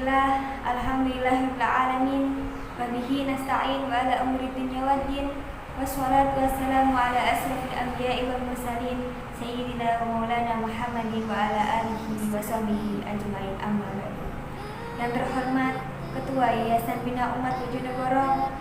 Alhamdulillahirabbil alamin wa bihi nasta'in wa ala umuri dunya waddin wassalatu wassalamu ala asrofil anbiya'i wal mursalin sayyidina wa maulana Muhammadin wa ala alihi wa sahbihi ajma'in, amma ba'du. Yang terhormat Ketua Yayasan Bina Umat Bojonegoro,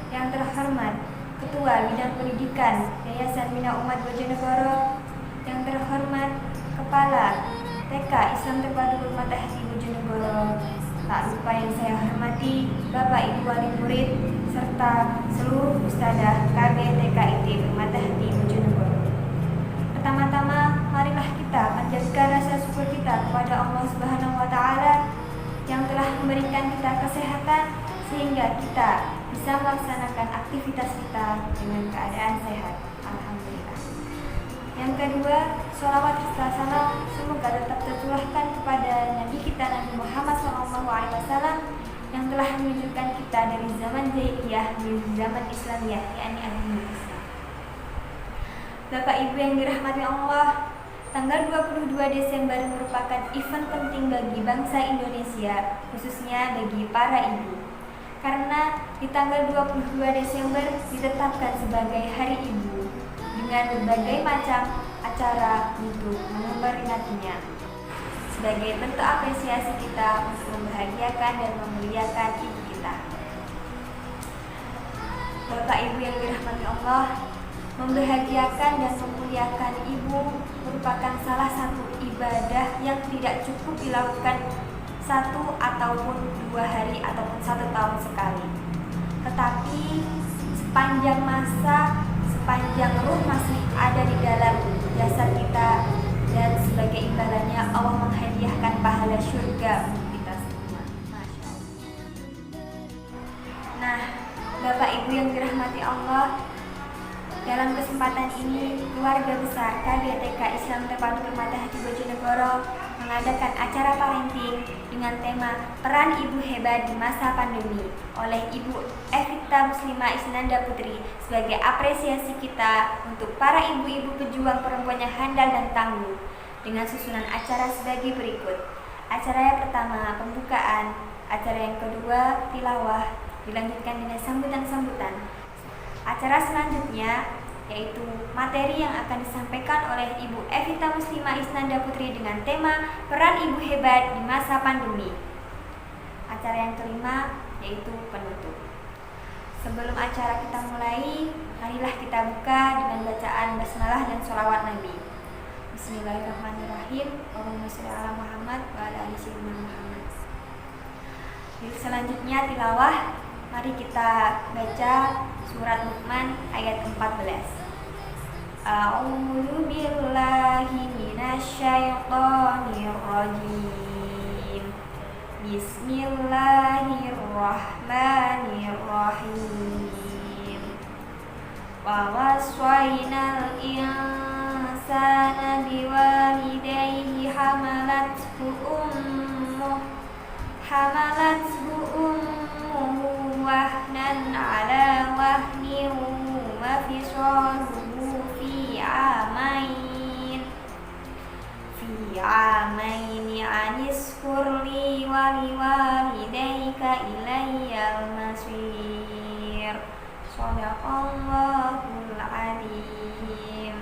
yang terhormat Ketua Bidang Pendidikan Yayasan Bina Umat Bojonegoro, yang terhormat Kepala TK Islam Terpadu Permata Hati Bojonegoro, tak lupa yang saya hormati Bapak Ibu Wali Murid serta seluruh Ustadzah KB TKIT Permata Hati Bojonegoro. Pertama-tama, marilah kita panjatkan rasa syukur kita kepada Allah Subhanahu wa Ta'ala yang telah memberikan kita kesehatan sehingga kita bisa melaksanakan aktivitas kita dengan keadaan sehat. Alhamdulillah. Yang kedua, sholawat serta salam semoga tetap tercurahkan kepada Nabi kita Nabi Muhammad SAW yang telah menunjukkan kita dari zaman jahiliyah menuju zaman Islamiyah, yakni agama Islam. Bapak Ibu yang dirahmati Allah, tanggal 22 Desember merupakan event penting bagi bangsa Indonesia, khususnya bagi para ibu. Karena di tanggal 22 Desember ditetapkan sebagai Hari Ibu dengan berbagai macam acara untuk memperingatinya sebagai bentuk apresiasi kita untuk membahagiakan dan memuliakan ibu kita. Bapak Ibu yang dirahmati Allah, membahagiakan dan memuliakan ibu merupakan salah satu ibadah yang tidak cukup dilakukan 1 ataupun 2 hari ataupun 1 tahun sekali. Tetapi sepanjang masa, sepanjang ruh masih ada di dalam jasad kita, dan sebagai imbalannya Allah menghadiahkan pahala surga untuk kita semua. Masya Allah. Nah, Bapak Ibu yang dirahmati Allah, dalam kesempatan ini keluarga besar KBTK Islam Terpadu Permata Hati Bojonegoro mengadakan acara parenting dengan tema Peran Ibu Hebat di Masa Pandemi oleh Ibu Evita Muslimah Isnanda Putri sebagai apresiasi kita untuk para ibu-ibu pejuang perempuan yang handal dan tangguh, dengan susunan acara sebagai berikut. Acara yang pertama pembukaan, acara yang kedua tilawah, dilanjutkan dengan sambutan-sambutan. Acara selanjutnya yaitu materi yang akan disampaikan oleh Ibu Evita Muslimah Isnanda Putri dengan tema Peran Ibu Hebat di Masa Pandemi. Acara yang kelima yaitu penutup. Sebelum acara kita mulai, marilah kita buka dengan bacaan basmalah dan sholawat Nabi. Bismillahirrahmanirrahim. Allahumma sholli ala Muhammad wa ala ali sayyidina Muhammad. Selanjutnya tilawah. Mari kita baca surat Luqman ayat 14. A'udzu billahi minasy syaithanir rajim. Bismillahirrahmanirrahim. Wa waswaynal insana biwalidayhi hamalathu ummuhu wahnan ala wahnin wa fisaluhu fi amain anishkur li wa liwalidayka ilayyal masir. Shadaqallahul adzim.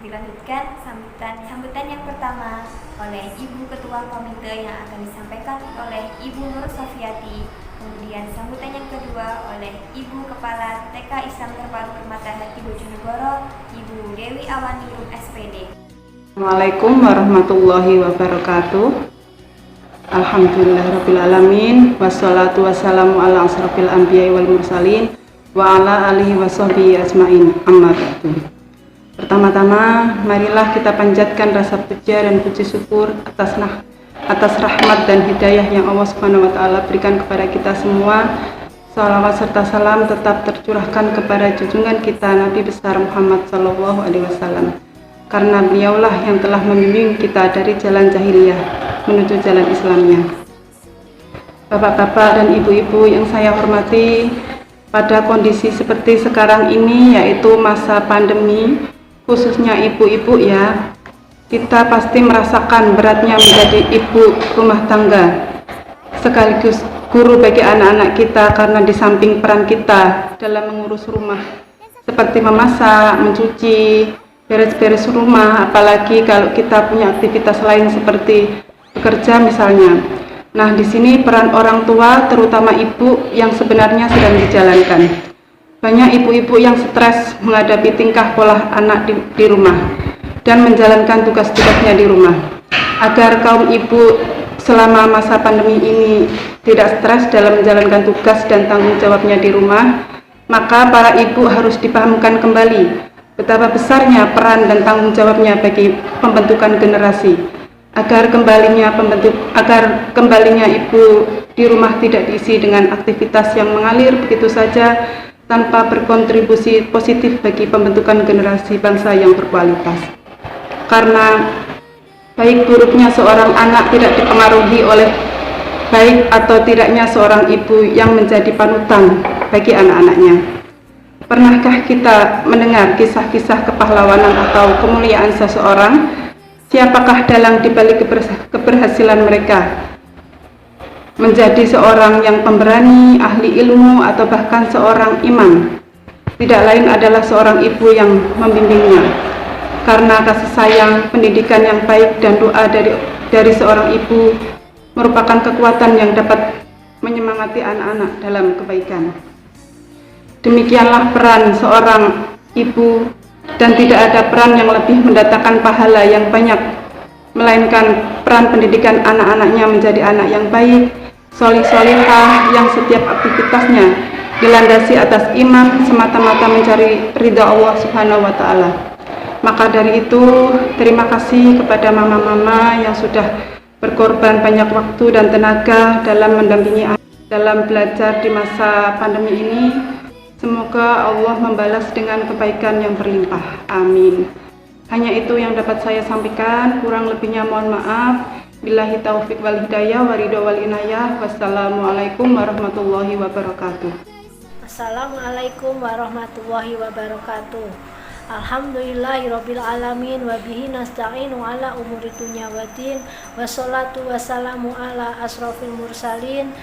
Dilanjutkan sambutan yang pertama oleh Ibu Ketua Komite yang akan disampaikan oleh Ibu Nur Sofiati. Kemudian sambutan yang kedua oleh Ibu Kepala TK Islam Terpadu Permata Hati Bojonegoro, Ibu Dewi Awani Rum SPD. Assalamualaikum warahmatullahi wabarakatuh. Alhamdulillahirabbil alamin, wassalatu wassalamu ala asrofil anbiya'i wal mursalin wa ala alihi washabihi ajmain, amma ba'du. Pertama-tama, marilah kita panjatkan rasa puja dan puji syukur atas rahmat dan hidayah yang Allah Subhanahu wa Ta'ala berikan kepada kita semua. Salawat serta salam tetap tercurahkan kepada junjungan kita Nabi besar Muhammad sallallahu alaihi wasallam, karena beliaulah yang telah membimbing kita dari jalan jahiliyah menuju jalan Islamnya. Bapak-bapak dan ibu-ibu yang saya hormati, pada kondisi seperti sekarang ini, yaitu masa pandemi, khususnya ibu-ibu kita pasti merasakan beratnya menjadi ibu rumah tangga. sekaligus guru bagi anak-anak kita, karena di samping peran kita dalam mengurus rumah seperti memasak, mencuci, beres-beres rumah, apalagi kalau kita punya aktivitas lain seperti bekerja misalnya. Nah, di sini peran orang tua, terutama ibu, yang sebenarnya sedang dijalankan. Banyak ibu-ibu yang stres menghadapi tingkah pola anak di rumah dan menjalankan tugas-tugasnya di rumah. Agar kaum ibu selama masa pandemi ini tidak stres dalam menjalankan tugas dan tanggung jawabnya di rumah, maka para ibu harus dipahamkan kembali betapa besarnya peran dan tanggung jawabnya bagi pembentukan generasi, agar kembalinya ibu di rumah tidak diisi dengan aktivitas yang mengalir begitu saja tanpa berkontribusi positif bagi pembentukan generasi bangsa yang berkualitas. Karena baik buruknya seorang anak tidak dipengaruhi oleh baik atau tidaknya seorang ibu yang menjadi panutan bagi anak-anaknya. Pernahkah kita mendengar kisah-kisah kepahlawanan atau kemuliaan seseorang? Siapakah dalang dibalik keberhasilan mereka? Menjadi seorang yang pemberani, ahli ilmu, atau bahkan seorang imam. Tidak lain adalah seorang ibu yang membimbingnya. Karena kasih sayang, pendidikan yang baik, dan doa dari seorang ibu merupakan kekuatan yang dapat menyemangati anak-anak dalam kebaikan. Demikianlah peran seorang ibu, dan tidak ada peran yang lebih mendatangkan pahala yang banyak, melainkan peran pendidikan anak-anaknya menjadi anak yang baik, solih-solihah, yang setiap aktivitasnya dilandasi atas iman semata-mata mencari ridha Allah Subhanahu wa Ta'ala. Maka dari itu, terima kasih kepada mama-mama yang sudah berkorban banyak waktu dan tenaga dalam mendampingi dalam belajar di masa pandemi ini. Semoga Allah membalas dengan kebaikan yang berlimpah. Amin. Hanya itu yang dapat saya sampaikan, kurang lebihnya mohon maaf. Billahi taufik wal hidayah wa ridho wal inayah. Wassalamualaikum warahmatullahi wabarakatuh. Assalamualaikum warahmatullahi wabarakatuh. Alhamdulillahirabbil alamin wa bihi nasta'inu ala umuri dunya waddin. Wassalatu wassalamu ala asrofil mursalin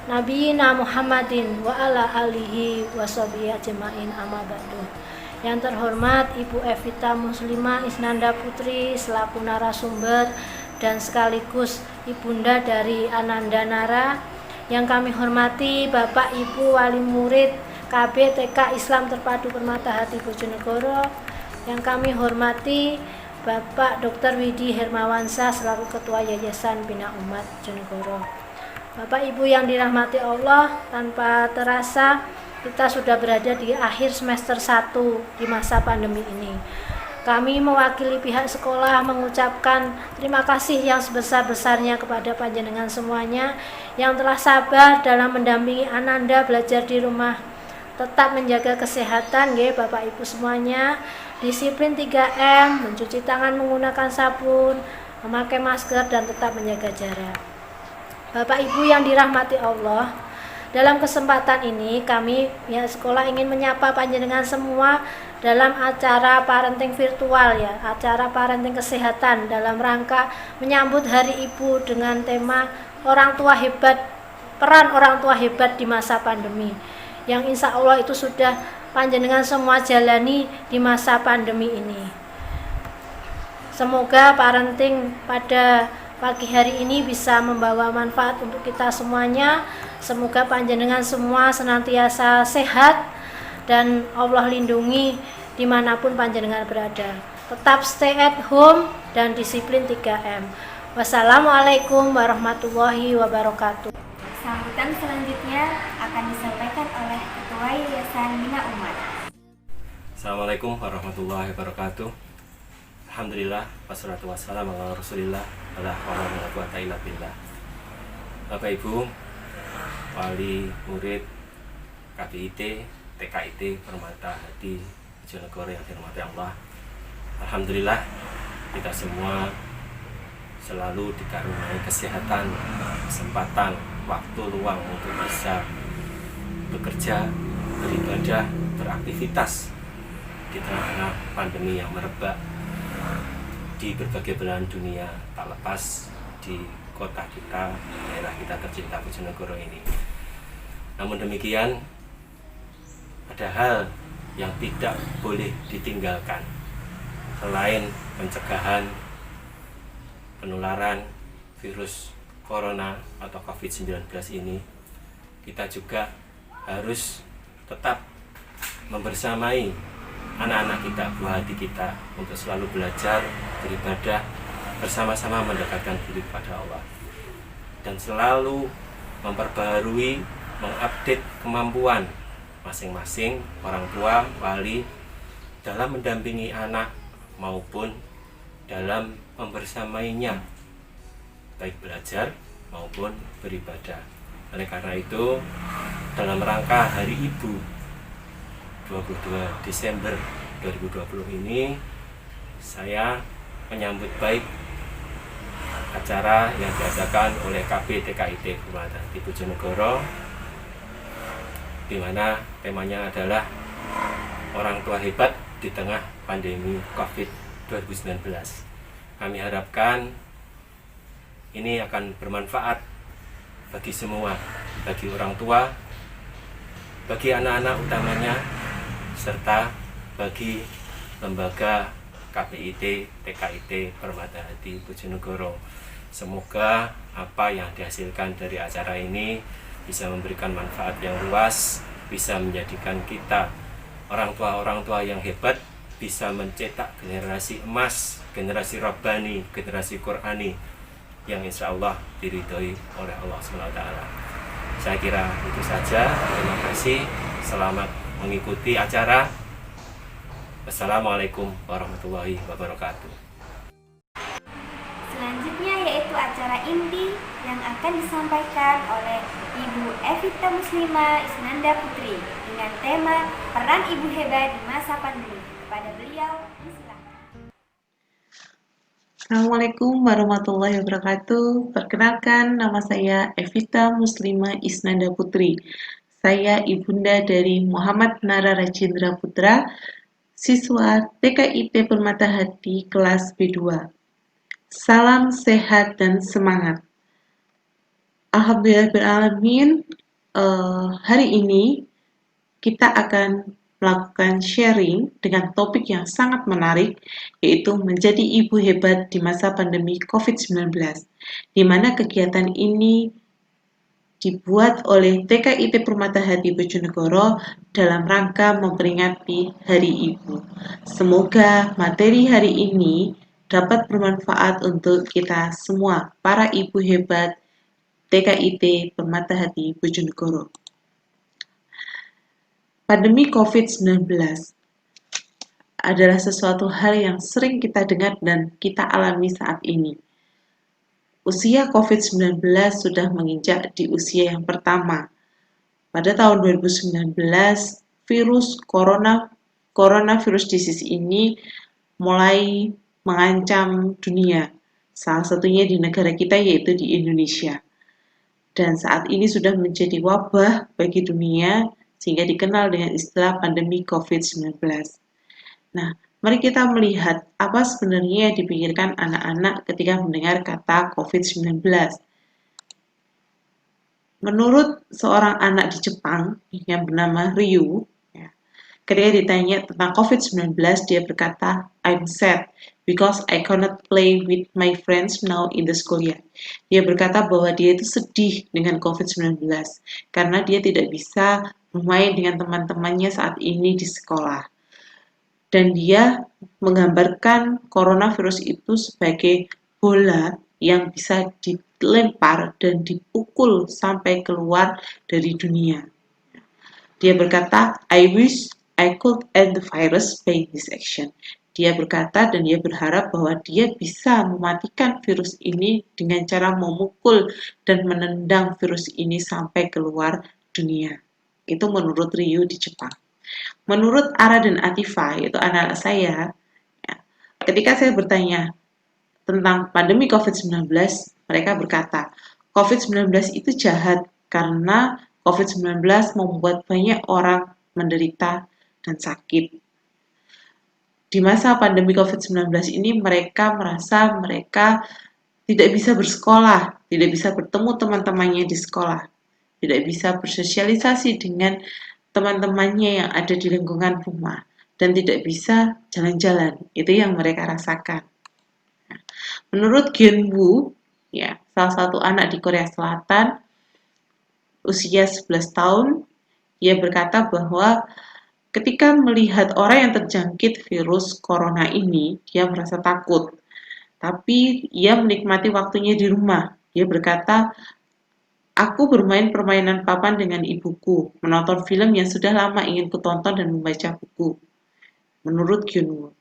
Nabiyina Muhammadin wa ala alihi wa sahbihi ajma'in, amma ba'du. Yang terhormat Ibu Evita Muslimah Isnanda Putri selaku narasumber dan sekaligus ibunda dari Ananda Nara. Yang kami hormati Bapak Ibu Wali Murid KB TK Islam Terpadu Permata Hati Bojonegoro. Yang kami hormati Bapak Dr. Widi Hermawansyah selaku Ketua Yayasan Bina Umat Bojonegoro. Bapak Ibu yang dirahmati Allah, tanpa terasa kita sudah berada di akhir semester 1 di masa pandemi ini. Kami mewakili pihak sekolah mengucapkan terima kasih yang sebesar-besarnya kepada panjenengan semuanya yang telah sabar dalam mendampingi Ananda belajar di rumah. Tetap menjaga kesehatan nggih Bapak Ibu semuanya, disiplin 3M, mencuci tangan menggunakan sabun, memakai masker, dan tetap menjaga jarak. Bapak Ibu yang dirahmati Allah, dalam kesempatan ini kami pihak sekolah ingin menyapa panjenengan semua dalam acara parenting virtual ya, acara parenting kesehatan dalam rangka menyambut Hari Ibu dengan tema orang tua hebat, peran orang tua hebat di masa pandemi, yang insya Allah itu sudah panjenengan semua jalani di masa pandemi ini. Semoga parenting pada pagi hari ini bisa membawa manfaat untuk kita semuanya. Semoga panjenengan semua senantiasa sehat dan Allah lindungi dimanapun panjenengan berada. Tetap stay at home dan disiplin 3M. Wassalamualaikum warahmatullahi wabarakatuh. Sambutan selanjutnya akan disampaikan oleh Ketua Yayasan Bina Umat. Assalamualaikum warahmatullahi wabarakatuh. Alhamdulillah, wassalatu wassalamu ala rasulillah, ala hawla wala quwata illa billah. Bapak Ibu, wali murid KBIT, TKIT Permata Hati Bojonegoro yang dirahmati Allah. Alhamdulillah, kita semua selalu dikaruniai kesehatan, kesempatan, waktu luang untuk bisa bekerja, beribadah, beraktivitas di tengah pandemi yang merebak di berbagai belahan dunia, tak lepas di kota kita, daerah kita tercinta Bojonegoro ini. Namun demikian, ada hal yang tidak boleh ditinggalkan. Selain pencegahan penularan virus corona atau COVID-19 ini, kita juga harus tetap membersamai anak-anak kita, buah hati kita, untuk selalu belajar, beribadah, bersama-sama mendekatkan diri kepada Allah, dan selalu memperbaharui, mengupdate kemampuan masing-masing orang tua, wali dalam mendampingi anak maupun dalam membersamainya, baik belajar maupun beribadah. Oleh karena itu, dalam rangka Hari Ibu 22 Desember 2020 ini, saya menyambut baik acara yang diadakan oleh KB TKIT Permata Hati Bojonegoro, di mana temanya adalah orang tua hebat di tengah pandemi COVID-19. Kami harapkan ini akan bermanfaat bagi semua, bagi orang tua, bagi anak-anak utamanya, serta bagi lembaga KPIT, TKIT Permata Hati Bojonegoro. Semoga apa yang dihasilkan dari acara ini bisa memberikan manfaat yang luas, bisa menjadikan kita orang tua yang hebat, bisa mencetak generasi emas, generasi Rabbani, generasi Qur'ani yang insya Allah diridhoi oleh Allah SWT. Saya kira itu saja. Terima kasih. Selamat mengikuti acara. Wassalamualaikum warahmatullahi wabarakatuh. Selanjutnya yaitu acara inti yang akan disampaikan oleh Ibu Evita Muslimah Isnanda Putri dengan tema Peran Ibu Hebat di Masa Pandemi. Kepada beliau, disilakan. Assalamualaikum warahmatullahi wabarakatuh. Perkenalkan, nama saya Evita Muslimah Isnanda Putri. Saya ibunda dari Muhammad Nara Rajendra Putra, siswa TKIT Permata Hati kelas B2. Salam sehat dan semangat. Alhamdulillahirrahmanirrahim. Hari ini kita akan melakukan sharing dengan topik yang sangat menarik, yaitu menjadi ibu hebat di masa pandemi COVID-19, di mana kegiatan ini dibuat oleh TKIT Permata Hati Bojonegoro dalam rangka memperingati Hari Ibu. Semoga materi hari ini dapat bermanfaat untuk kita semua, para ibu hebat TKIT Permata Hati Bojonegoro. Pandemi COVID-19 adalah sesuatu hal yang sering kita dengar dan kita alami saat ini. Usia COVID-19 sudah menginjak di usia yang pertama. Pada tahun 2019, virus coronavirus disease ini mulai mengancam dunia. Salah satunya di negara kita, yaitu di Indonesia. Dan saat ini sudah menjadi wabah bagi dunia, sehingga dikenal dengan istilah pandemi COVID-19. Nah, mari kita melihat apa sebenarnya yang dipikirkan anak-anak ketika mendengar kata COVID-19. Menurut seorang anak di Jepang yang bernama Ryu, ketika ditanya tentang COVID-19, dia berkata, "I'm sad because I cannot play with my friends now in the school year." Dia berkata bahwa dia itu sedih dengan COVID-19 karena dia tidak bisa bermain dengan teman-temannya saat ini di sekolah. Dan dia menggambarkan coronavirus itu sebagai bola yang bisa dilempar dan dipukul sampai keluar dari dunia. Dia berkata, "I wish I could end the virus by this action." Dia berkata dan dia berharap bahwa dia bisa mematikan virus ini dengan cara memukul dan menendang virus ini sampai keluar dunia. Itu menurut Ryu di Jepang. Menurut Ara dan Atifa, yaitu anak-anak saya, ketika saya bertanya tentang pandemi COVID-19, mereka berkata, COVID-19 itu jahat karena COVID-19 membuat banyak orang menderita dan sakit. Di masa pandemi COVID-19 ini mereka merasa mereka tidak bisa bersekolah, tidak bisa bertemu teman-temannya di sekolah, tidak bisa bersosialisasi dengan teman-temannya yang ada di lingkungan rumah, dan tidak bisa jalan-jalan. Itu yang mereka rasakan. Menurut Gyun-woo, ya, salah satu anak di Korea Selatan, usia 11 tahun, ia berkata bahwa ketika melihat orang yang terjangkit virus corona ini, dia merasa takut. Tapi ia menikmati waktunya di rumah. Dia berkata, aku bermain permainan papan dengan ibuku, menonton film yang sudah lama ingin kutonton dan membaca buku. Menurut Gyun-woo.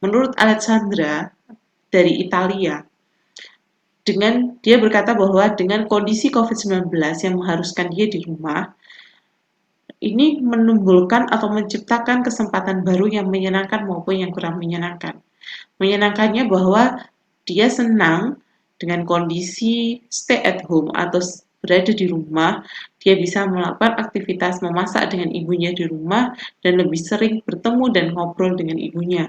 Menurut Alexandra dari Italia, dia berkata bahwa dengan kondisi COVID-19 yang mengharuskan dia di rumah, ini menimbulkan atau menciptakan kesempatan baru yang menyenangkan maupun yang kurang menyenangkan. Menyenangkannya bahwa dia senang dengan kondisi stay at home atau berada di rumah, dia bisa melakukan aktivitas memasak dengan ibunya di rumah dan lebih sering bertemu dan ngobrol dengan ibunya.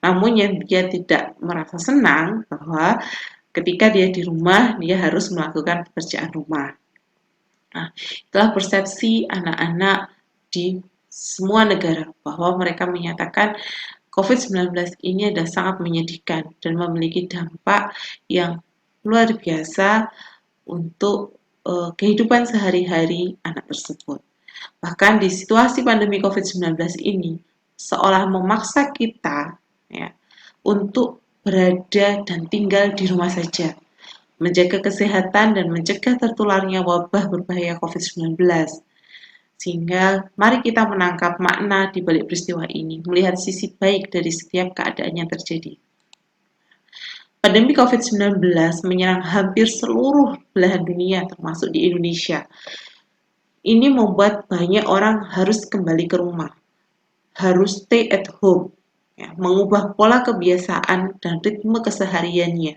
Namun yang dia tidak merasa senang bahwa ketika dia di rumah, dia harus melakukan pekerjaan rumah. Nah, itulah persepsi anak-anak di semua negara bahwa mereka menyatakan COVID-19 ini adalah sangat menyedihkan dan memiliki dampak yang luar biasa untuk kehidupan sehari-hari anak tersebut. Bahkan di situasi pandemi COVID-19 ini, seolah memaksa kita ya, untuk berada dan tinggal di rumah saja, menjaga kesehatan dan mencegah tertularnya wabah berbahaya COVID-19. Sehingga mari kita menangkap makna di balik peristiwa ini, melihat sisi baik dari setiap keadaan yang terjadi. Pandemi COVID-19 menyerang hampir seluruh belahan dunia, termasuk di Indonesia. Ini membuat banyak orang harus kembali ke rumah, harus stay at home, ya, mengubah pola kebiasaan dan ritme kesehariannya.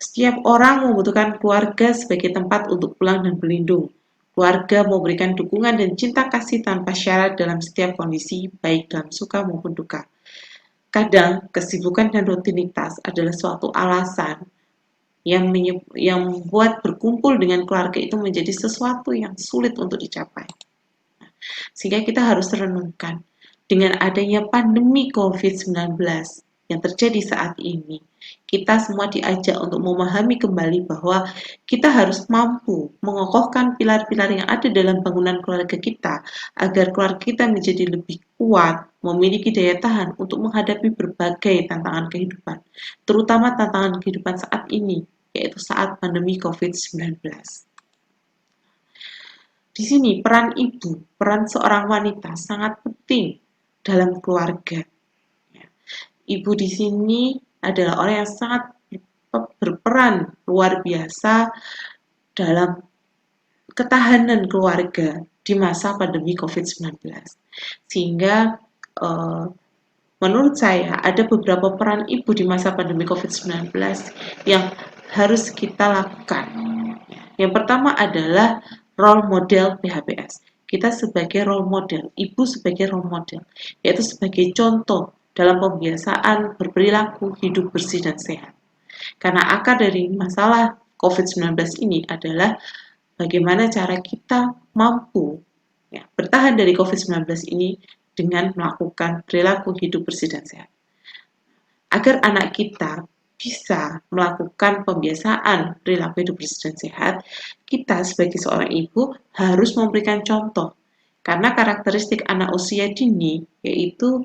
Setiap orang membutuhkan keluarga sebagai tempat untuk pulang dan berlindung. Keluarga memberikan dukungan dan cinta kasih tanpa syarat dalam setiap kondisi, baik dalam suka maupun duka. Kadang, kesibukan dan rutinitas adalah suatu alasan yang membuat berkumpul dengan keluarga itu menjadi sesuatu yang sulit untuk dicapai. Sehingga kita harus renungkan, dengan adanya pandemi COVID-19 yang terjadi saat ini, kita semua diajak untuk memahami kembali bahwa kita harus mampu mengokohkan pilar-pilar yang ada dalam bangunan keluarga kita agar keluarga kita menjadi lebih kuat, memiliki daya tahan untuk menghadapi berbagai tantangan kehidupan, terutama tantangan kehidupan saat ini, yaitu saat pandemi COVID-19. Di sini peran ibu, peran seorang wanita sangat penting dalam keluarga. Ibu di sini adalah orang yang sangat berperan luar biasa dalam ketahanan keluarga di masa pandemi COVID-19. Sehingga menurut saya ada beberapa peran ibu di masa pandemi COVID-19 yang harus kita lakukan. Yang pertama adalah role model PHBS. Kita sebagai role model, ibu sebagai role model, yaitu sebagai contoh dalam pembiasaan berperilaku hidup bersih dan sehat. Karena akar dari masalah COVID-19 ini adalah bagaimana cara kita mampu bertahan dari COVID-19 ini dengan melakukan perilaku hidup bersih dan sehat. Agar anak kita bisa melakukan pembiasaan perilaku hidup bersih dan sehat, kita sebagai seorang ibu harus memberikan contoh. Karena karakteristik anak usia dini yaitu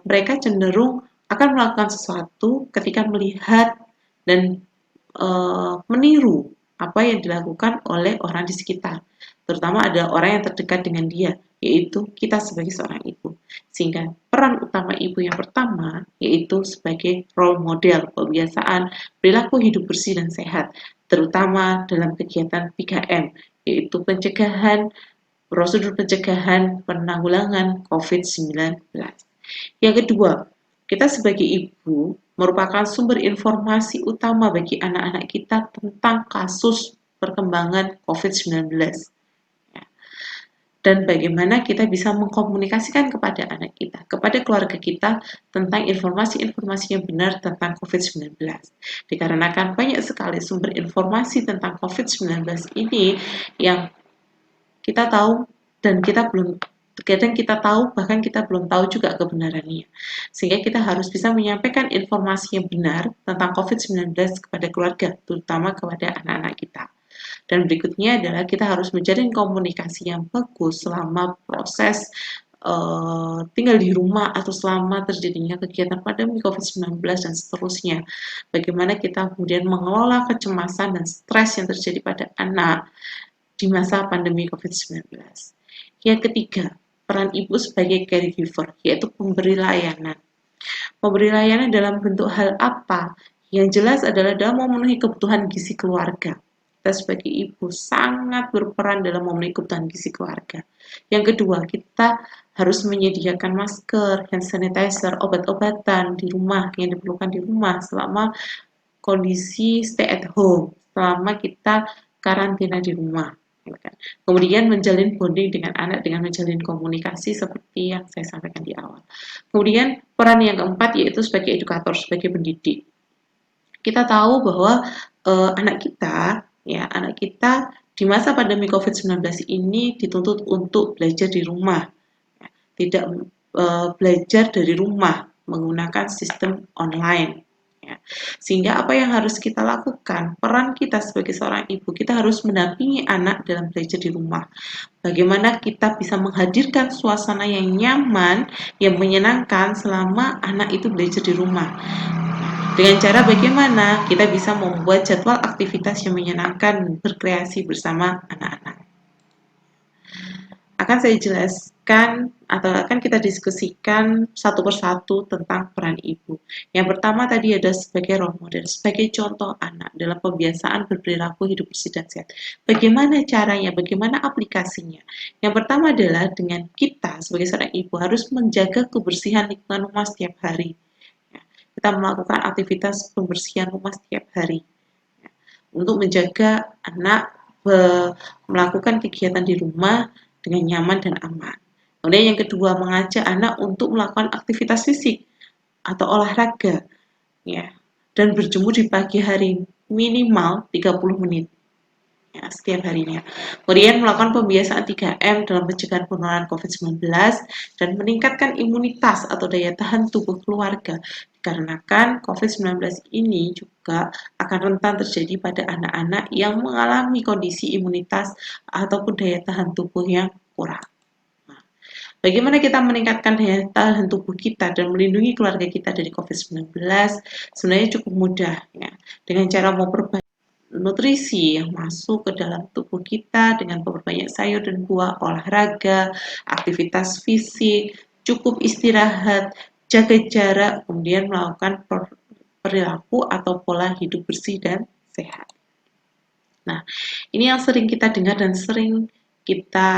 mereka cenderung akan melakukan sesuatu ketika melihat dan meniru apa yang dilakukan oleh orang di sekitar, terutama ada orang yang terdekat dengan dia, yaitu kita sebagai seorang ibu. Sehingga peran utama ibu yang pertama yaitu sebagai role model pembiasaan perilaku hidup bersih dan sehat, terutama dalam kegiatan 3M, yaitu pencegahan, prosedur pencegahan penanggulangan COVID-19. Yang kedua, kita sebagai ibu merupakan sumber informasi utama bagi anak-anak kita tentang kasus perkembangan COVID-19. dan bagaimana kita bisa mengkomunikasikan kepada anak kita, kepada keluarga kita tentang informasi-informasi yang benar tentang COVID-19. Dikarenakan banyak sekali sumber informasi tentang COVID-19 ini yang kita tahu dan kita belum kadang kita tahu, bahkan kita belum tahu juga kebenarannya. Sehingga kita harus bisa menyampaikan informasi yang benar tentang COVID-19 kepada keluarga, terutama kepada anak-anak kita. Dan berikutnya adalah kita harus menjalin komunikasi yang bagus selama proses tinggal di rumah atau selama terjadinya kegiatan pandemi COVID-19 dan seterusnya. Bagaimana kita kemudian mengelola kecemasan dan stres yang terjadi pada anak di masa pandemi COVID-19. Yang ketiga, peran ibu sebagai caregiver, yaitu pemberi layanan. Memberi layanan dalam bentuk hal apa? Yang jelas adalah dalam memenuhi kebutuhan gizi keluarga. Kita sebagai ibu sangat berperan dalam memenuhi kebutuhan gizi keluarga. Yang kedua, kita harus menyediakan masker, hand sanitizer, obat-obatan di rumah yang diperlukan di rumah selama kondisi stay at home, selama kita karantina di rumah. Kemudian menjalin bonding dengan anak dengan menjalin komunikasi seperti yang saya sampaikan di awal. Kemudian peran yang keempat yaitu sebagai edukator, sebagai pendidik. Kita tahu bahwa anak kita di masa pandemi COVID-19 ini dituntut untuk belajar di rumah, tidak belajar dari rumah menggunakan sistem online. Sehingga apa yang harus kita lakukan? Peran kita sebagai seorang ibu, kita harus mendampingi anak dalam belajar di rumah. Bagaimana kita bisa menghadirkan suasana yang nyaman, yang menyenangkan selama anak itu belajar di rumah. Dengan cara bagaimana kita bisa membuat jadwal aktivitas yang menyenangkan, berkreasi bersama anak-anak. Akan saya jelaskan atau akan kita diskusikan satu persatu tentang peran ibu. Yang pertama tadi ada sebagai role model, sebagai contoh anak dalam pembiasaan berperilaku hidup bersih dan sehat. Bagaimana caranya, bagaimana aplikasinya? Yang pertama adalah dengan kita sebagai seorang ibu harus menjaga kebersihan lingkungan rumah setiap hari. Kita melakukan aktivitas pembersihan rumah setiap hari untuk menjaga anak melakukan kegiatan di rumah dengan nyaman dan aman. Kemudian yang kedua, mengajak anak untuk melakukan aktivitas fisik atau olahraga, dan berjemur di pagi hari minimal 30 menit setiap harinya. Kemudian melakukan pembiasaan 3M dalam pencegahan penularan COVID-19 dan meningkatkan imunitas atau daya tahan tubuh keluarga. Dikarenakan COVID-19 ini juga akan rentan terjadi pada anak-anak yang mengalami kondisi imunitas ataupun daya tahan tubuh yang kurang. Bagaimana kita meningkatkan daya tahan tubuh kita dan melindungi keluarga kita dari COVID-19? Sebenarnya cukup mudah, dengan cara memperbaiki nutrisi yang masuk ke dalam tubuh kita dengan memperbanyak sayur dan buah, olahraga, aktivitas fisik, cukup istirahat, jaga jarak, kemudian melakukan perilaku atau pola hidup bersih dan sehat. Nah, ini yang sering kita dengar dan sering kita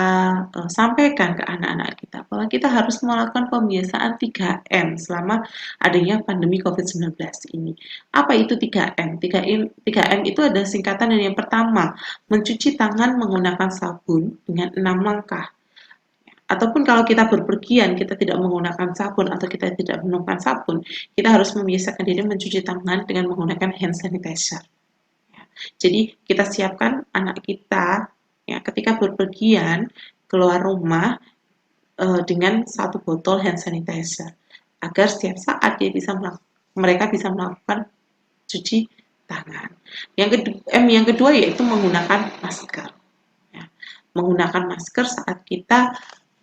sampaikan ke anak-anak kita, bahwa kita harus melakukan pembiasaan 3M selama adanya pandemi COVID-19 ini. Apa itu 3M? 3M itu ada singkatan dari yang pertama, mencuci tangan menggunakan sabun dengan 6 langkah. Ataupun kalau kita berpergian, kita tidak menggunakan sabun atau kita tidak menemukan sabun, kita harus membiasakan diri mencuci tangan dengan menggunakan hand sanitizer. Jadi kita siapkan anak kita ketika berpergian keluar rumah dengan 1 botol hand sanitizer agar setiap saat mereka bisa melakukan cuci tangan. Yang kedua yaitu menggunakan masker. Menggunakan masker saat kita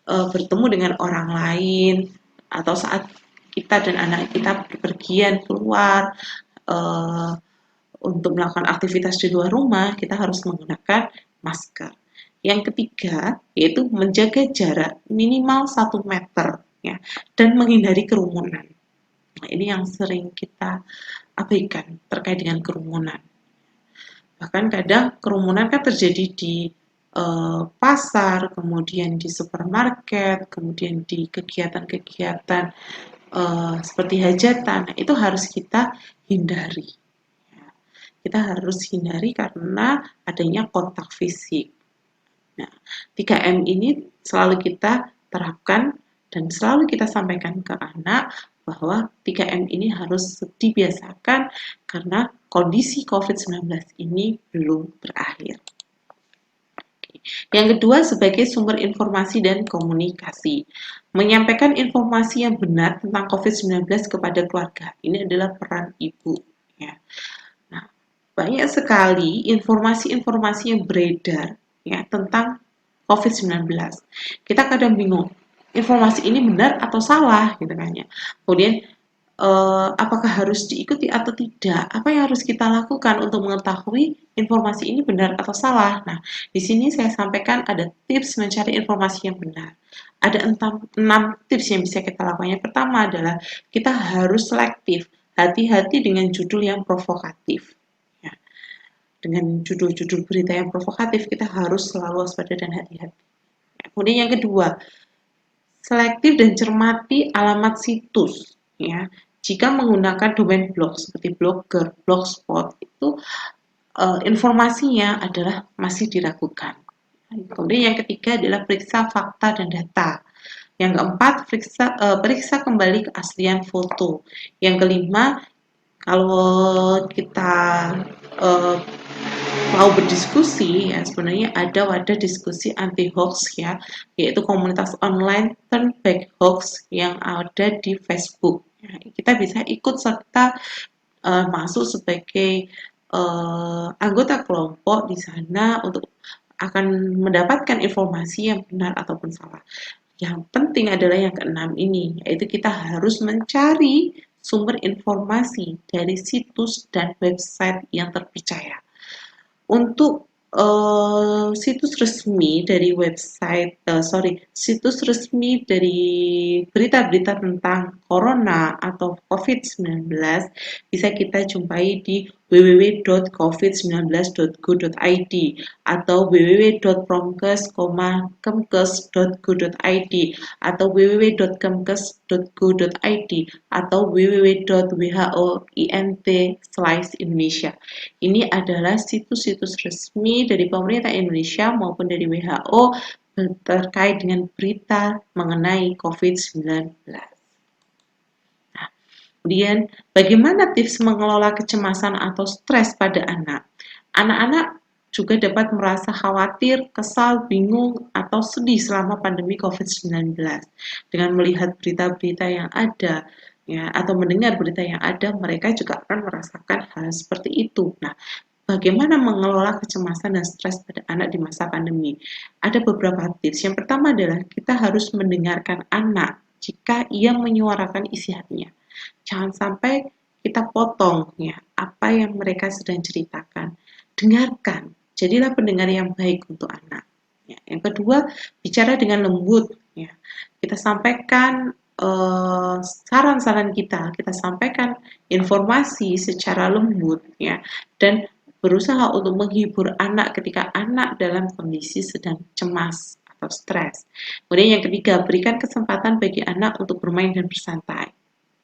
bertemu dengan orang lain atau saat kita dan anak kita berpergian keluar untuk melakukan aktivitas di luar rumah, kita harus menggunakan masker. Yang ketiga yaitu menjaga jarak minimal 1 meter dan menghindari kerumunan. Nah, ini yang sering kita abaikan terkait dengan kerumunan. Bahkan kadang kerumunan kan terjadi di pasar, kemudian di supermarket, kemudian di kegiatan-kegiatan seperti hajatan. Nah, itu harus kita hindari. Kita harus hindari karena adanya kontak fisik. Nah, 3M ini selalu kita terapkan dan selalu kita sampaikan ke anak bahwa 3M ini harus dibiasakan karena kondisi COVID-19 ini belum berakhir. Yang kedua, sebagai sumber informasi dan komunikasi. Menyampaikan informasi yang benar tentang COVID-19 kepada keluarga. Ini adalah peran ibu. Ya. Nah, banyak sekali informasi-informasi yang beredar ya, tentang COVID-19. Kita kadang bingung, informasi ini benar atau salah gitu kan ya. Kemudian apakah harus diikuti atau tidak? Apa yang harus kita lakukan untuk mengetahui informasi ini benar atau salah? Nah, di sini saya sampaikan ada tips mencari informasi yang benar. Ada 6 tips yang bisa kita lakukan. Yang pertama adalah kita harus selektif. Hati-hati dengan judul yang provokatif. Ya. Dengan judul-judul berita yang provokatif, kita harus selalu waspada dan hati-hati. Kemudian yang kedua, selektif dan cermati alamat situs. Ya, jika menggunakan domain blog seperti Blogger, Blogspot itu informasinya adalah masih diragukan. Kemudian yang ketiga adalah periksa fakta dan data. Yang keempat, periksa kembali keaslian foto. Yang kelima, kalau kita mau berdiskusi ya sebenarnya ada wadah diskusi anti hoax ya, yaitu komunitas online Turn Back Hoax yang ada di Facebook. Ya, kita bisa ikut serta masuk sebagai anggota kelompok di sana untuk akan mendapatkan informasi yang benar ataupun salah. Yang penting adalah yang keenam ini, yaitu kita harus mencari sumber informasi dari situs dan website yang terpercaya. Untuk situs resmi dari situs resmi dari berita-berita tentang Corona atau COVID-19 bisa kita jumpai di www.covid19.go.id atau www.promkes.kemkes.go.id atau www.kemkes.go.id atau www.who.int/Indonesia. Ini adalah situs-situs resmi dari pemerintah Indonesia maupun dari WHO terkait dengan berita mengenai COVID-19. Nah, kemudian bagaimana tips mengelola kecemasan atau stres pada anak? Anak-anak juga dapat merasa khawatir, kesal, bingung, atau sedih selama pandemi COVID-19 dengan melihat berita-berita yang ada. Ya, atau mendengar berita yang ada, mereka juga akan merasakan hal seperti itu. Nah, bagaimana mengelola kecemasan dan stres pada anak di masa pandemi? Ada beberapa tips. Yang pertama adalah kita harus mendengarkan anak jika ia menyuarakan isi hatinya. Jangan sampai kita potong ya apa yang mereka sedang ceritakan. Dengarkan. Jadilah pendengar yang baik untuk anak. Ya. Yang kedua, bicara dengan lembut. Ya. Kita sampaikan saran-saran kita sampaikan informasi secara lembut ya, dan berusaha untuk menghibur anak ketika anak dalam kondisi sedang cemas atau stres. Kemudian yang ketiga, berikan kesempatan bagi anak untuk bermain dan bersantai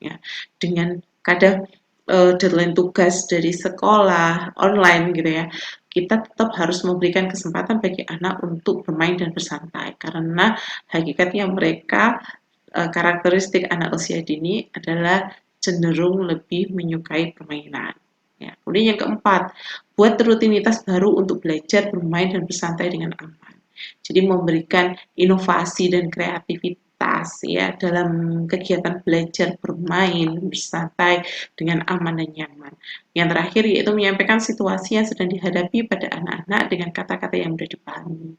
ya, dengan kadang deadline tugas dari sekolah online gitu ya, kita tetap harus memberikan kesempatan bagi anak untuk bermain dan bersantai karena hakikatnya mereka karakteristik anak usia dini adalah cenderung lebih menyukai permainan. Ya. Kemudian yang keempat, buat rutinitas baru untuk belajar, bermain, dan bersantai dengan aman. Jadi memberikan inovasi dan kreativitas ya dalam kegiatan belajar, bermain, bersantai dengan aman dan nyaman. Yang terakhir yaitu menyampaikan situasi yang sedang dihadapi pada anak-anak dengan kata-kata yang mudah dipahami,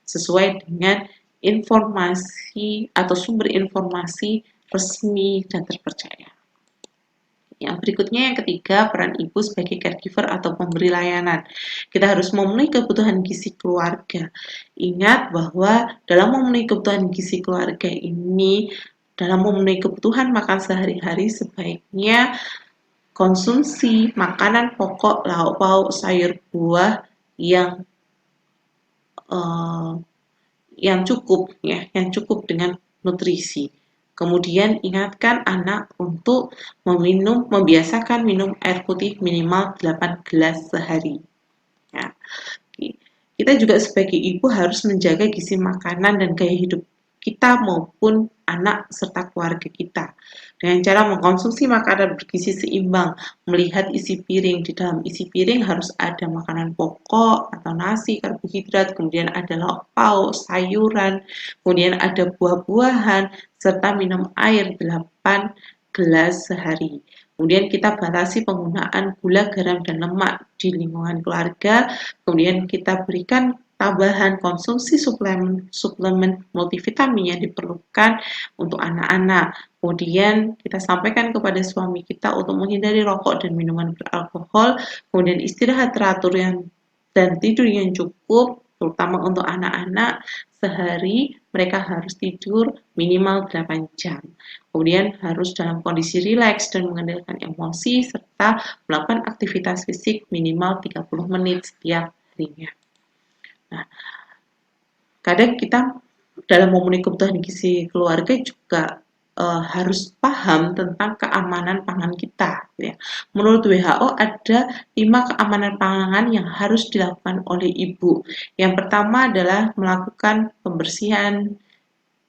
sesuai dengan informasi atau sumber informasi resmi dan terpercaya. Yang berikutnya yang ketiga, peran ibu sebagai caregiver atau pemberi layanan. Kita harus memenuhi kebutuhan gizi keluarga. Ingat bahwa dalam memenuhi kebutuhan gizi keluarga ini, dalam memenuhi kebutuhan makan sehari-hari sebaiknya konsumsi makanan pokok, lauk pauk, sayur buah yang cukup ya, yang cukup dengan nutrisi. Kemudian ingatkan anak untuk membiasakan minum air putih minimal 8 gelas sehari. Ya. kita juga sebagai ibu harus menjaga gizi makanan dan gaya hidup kita maupun anak serta keluarga kita dengan cara mengkonsumsi makanan bergizi seimbang, melihat isi piring. Di dalam isi piring harus ada makanan pokok atau nasi, karbohidrat, kemudian ada lauk pauk, sayuran, kemudian ada buah-buahan, serta minum air 8 gelas sehari. Kemudian kita batasi penggunaan gula, garam, dan lemak di lingkungan keluarga. Kemudian kita berikan tambahan konsumsi suplemen multivitamin yang diperlukan untuk anak-anak. Kemudian kita sampaikan kepada suami kita untuk menghindari rokok dan minuman beralkohol. Kemudian istirahat teratur dan tidur yang cukup, terutama untuk anak-anak. Sehari mereka harus tidur minimal 8 jam. Kemudian harus dalam kondisi rileks dan mengendalikan emosi serta melakukan aktivitas fisik minimal 30 menit setiap harinya. Nah, kadang kita dalam memenuhi kebutuhan gizi keluarga juga harus paham tentang keamanan pangan kita. Ya. Menurut WHO ada 5 keamanan pangan yang harus dilakukan oleh ibu. Yang pertama adalah melakukan pembersihan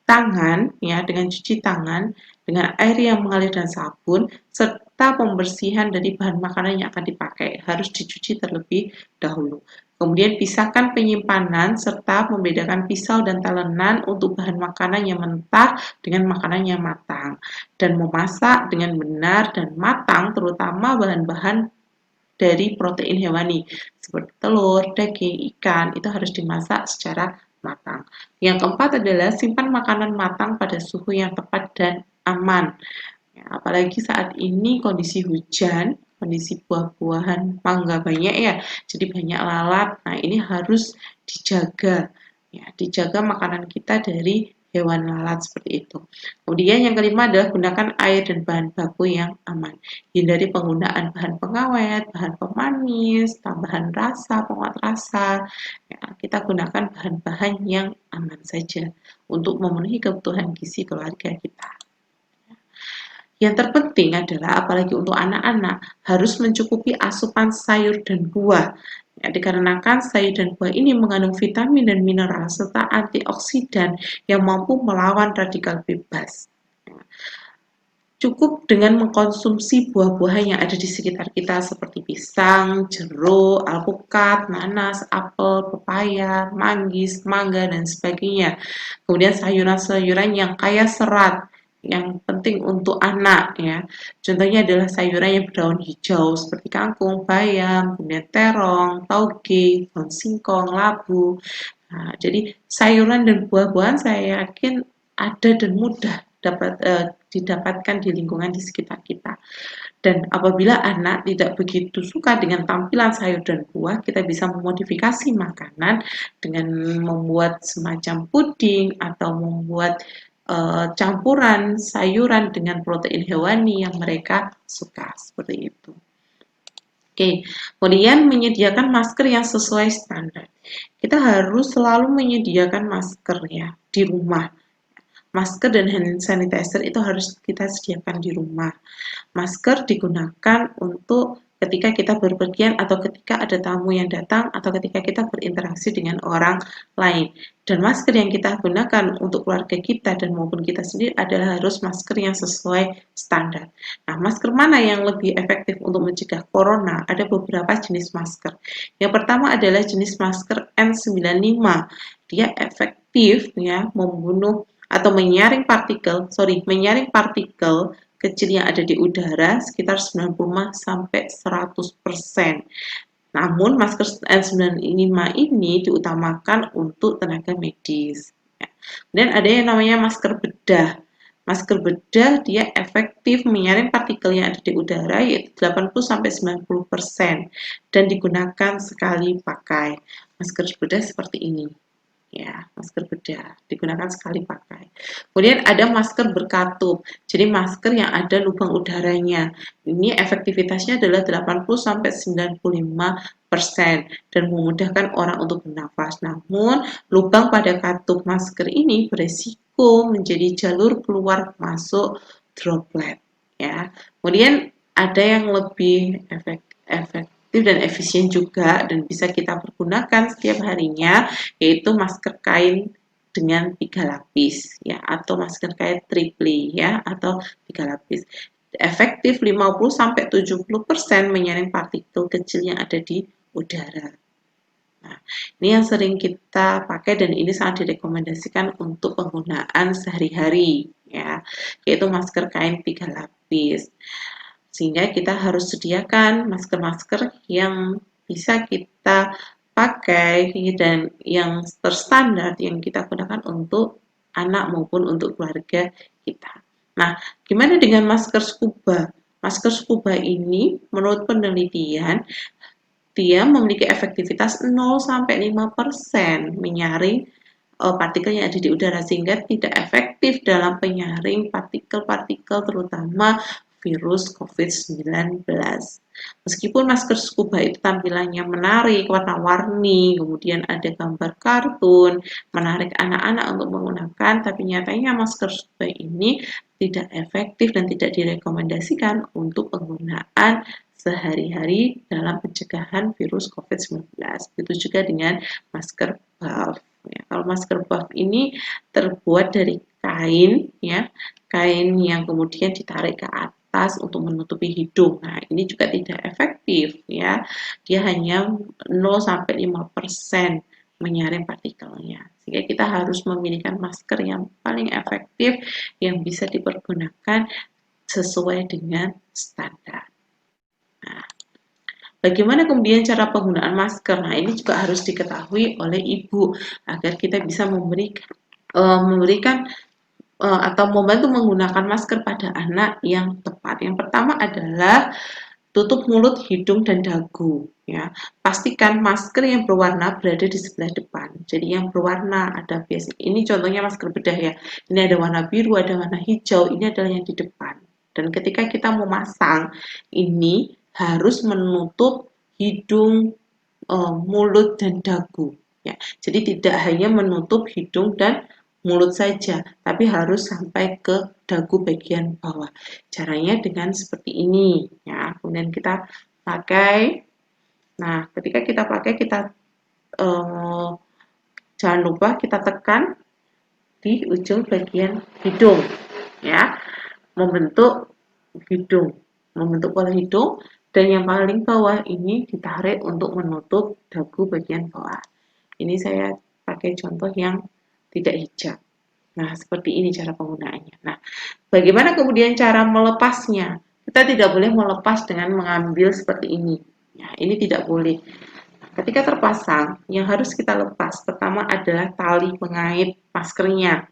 tangan ya dengan cuci tangan dengan air yang mengalir dan sabun serta pembersihan dari bahan makanan yang akan dipakai harus dicuci terlebih dahulu. Kemudian pisahkan penyimpanan serta membedakan pisau dan talenan untuk bahan makanan yang mentah dengan makanan yang matang dan memasak dengan benar dan matang terutama bahan-bahan dari protein hewani seperti telur, daging, ikan itu harus dimasak secara matang. Yang keempat adalah simpan makanan matang pada suhu yang tepat dan aman. Ya, apalagi saat ini kondisi hujan, kondisi buah-buahan mangga banyak ya, jadi banyak lalat. Nah, ini harus dijaga. Ya, dijaga makanan kita dari hewan lalat seperti itu. Kemudian yang kelima adalah gunakan air dan bahan baku yang aman. Hindari penggunaan bahan pengawet, bahan pemanis, tambahan rasa, penguat rasa. Ya, kita gunakan bahan-bahan yang aman saja untuk memenuhi kebutuhan gizi keluarga kita. Yang terpenting adalah apalagi untuk anak-anak harus mencukupi asupan sayur dan buah. Ya, dikarenakan sayur dan buah ini mengandung vitamin dan mineral serta antioksidan yang mampu melawan radikal bebas. Ya. Cukup dengan mengkonsumsi buah-buahan yang ada di sekitar kita seperti pisang, jeruk, alpukat, nanas, apel, pepaya, manggis, mangga, dan sebagainya. Kemudian sayuran-sayuran yang kaya serat yang penting untuk anak ya. Contohnya adalah sayuran yang berdaun hijau seperti kangkung, bayam, kemudian terong, tauge, daun singkong, labu. Nah, jadi sayuran dan buah-buahan saya yakin ada dan mudah didapatkan di lingkungan di sekitar kita. Dan apabila anak tidak begitu suka dengan tampilan sayur dan buah, kita bisa memodifikasi makanan dengan membuat semacam puding atau membuat campuran sayuran dengan protein hewani yang mereka suka seperti itu. Oke, kemudian menyediakan masker yang sesuai standar. Kita harus selalu menyediakan masker ya di rumah. Masker dan hand sanitizer itu harus kita sediakan di rumah. Masker digunakan untuk ketika kita berpergian atau ketika ada tamu yang datang atau ketika kita berinteraksi dengan orang lain. Dan masker yang kita gunakan untuk keluarga kita dan maupun kita sendiri adalah harus masker yang sesuai standar. Nah, masker mana yang lebih efektif untuk mencegah corona? Ada beberapa jenis masker. Yang pertama adalah jenis masker N95. Dia efektif ya membunuh atau menyaring partikel kecil yang ada di udara sekitar 95 sampai 100%. Namun masker N95 ini diutamakan untuk tenaga medis. Dan ada yang namanya masker bedah. Masker bedah dia efektif menyaring partikel yang ada di udara yaitu 80 sampai 90% dan digunakan sekali pakai. Masker bedah seperti ini. Ya, masker bedah digunakan sekali pakai. Kemudian ada masker berkatup. Jadi masker yang ada lubang udaranya. Ini efektivitasnya adalah 80 sampai 95% dan memudahkan orang untuk bernafas. Namun, lubang pada katup masker ini beresiko menjadi jalur keluar masuk droplet, ya. Kemudian ada yang lebih efektif efektif dan efisien juga dan bisa kita pergunakan setiap harinya, yaitu masker kain dengan 3 lapis ya, atau masker kain triple ya, atau 3 lapis. Efektif 50-70% menyaring partikel kecil yang ada di udara. Nah, ini yang sering kita pakai dan ini sangat direkomendasikan untuk penggunaan sehari-hari ya, yaitu masker kain 3 lapis. Sehingga kita harus sediakan masker-masker yang bisa kita pakai dan yang terstandar yang kita gunakan untuk anak maupun untuk keluarga kita. Nah, gimana dengan masker scuba? Masker scuba ini menurut penelitian dia memiliki efektivitas 0-5% menyaring partikel yang ada di udara sehingga tidak efektif dalam penyaring partikel-partikel terutama virus COVID-19. Meskipun masker scuba itu tampilannya menarik, warna-warni, kemudian ada gambar kartun, menarik anak-anak untuk menggunakan, tapi nyatanya masker scuba ini tidak efektif dan tidak direkomendasikan untuk penggunaan sehari-hari dalam pencegahan virus COVID-19. Begitu juga dengan masker buff. Ya, kalau masker buff ini terbuat dari kain, ya, kain yang kemudian ditarik ke atas untuk menutupi hidung. Nah, ini juga tidak efektif, ya. Dia hanya 0-5% menyaring partikelnya. Sehingga kita harus memiliki masker yang paling efektif yang bisa dipergunakan sesuai dengan standar. Nah, bagaimana kemudian cara penggunaan masker? Nah, ini juga harus diketahui oleh ibu agar kita bisa memberikan atau membantu menggunakan masker pada anak yang tepat. Yang pertama adalah tutup mulut, hidung, dan dagu. Ya, pastikan masker yang berwarna berada di sebelah depan. Jadi yang berwarna ada biasa. Ini contohnya masker bedah ya. Ini ada warna biru, ada warna hijau. Ini adalah yang di depan. Dan ketika kita memasang ini harus menutup hidung, mulut, dan dagu. Ya, jadi tidak hanya menutup hidung dan mulut saja, tapi harus sampai ke dagu bagian bawah. Caranya dengan seperti ini. Ya, kemudian kita pakai. Nah, ketika kita pakai, kita jangan lupa kita tekan di ujung bagian hidung. Ya, membentuk hidung, membentuk pola hidung. Dan yang paling bawah ini ditarik untuk menutup dagu bagian bawah. Ini saya pakai contoh yang tidak hijab. Nah, seperti ini cara penggunaannya. Nah, bagaimana kemudian cara melepasnya? Kita tidak boleh melepas dengan mengambil seperti ini. Ya, ini tidak boleh. Ketika terpasang, yang harus kita lepas pertama adalah tali pengait maskernya.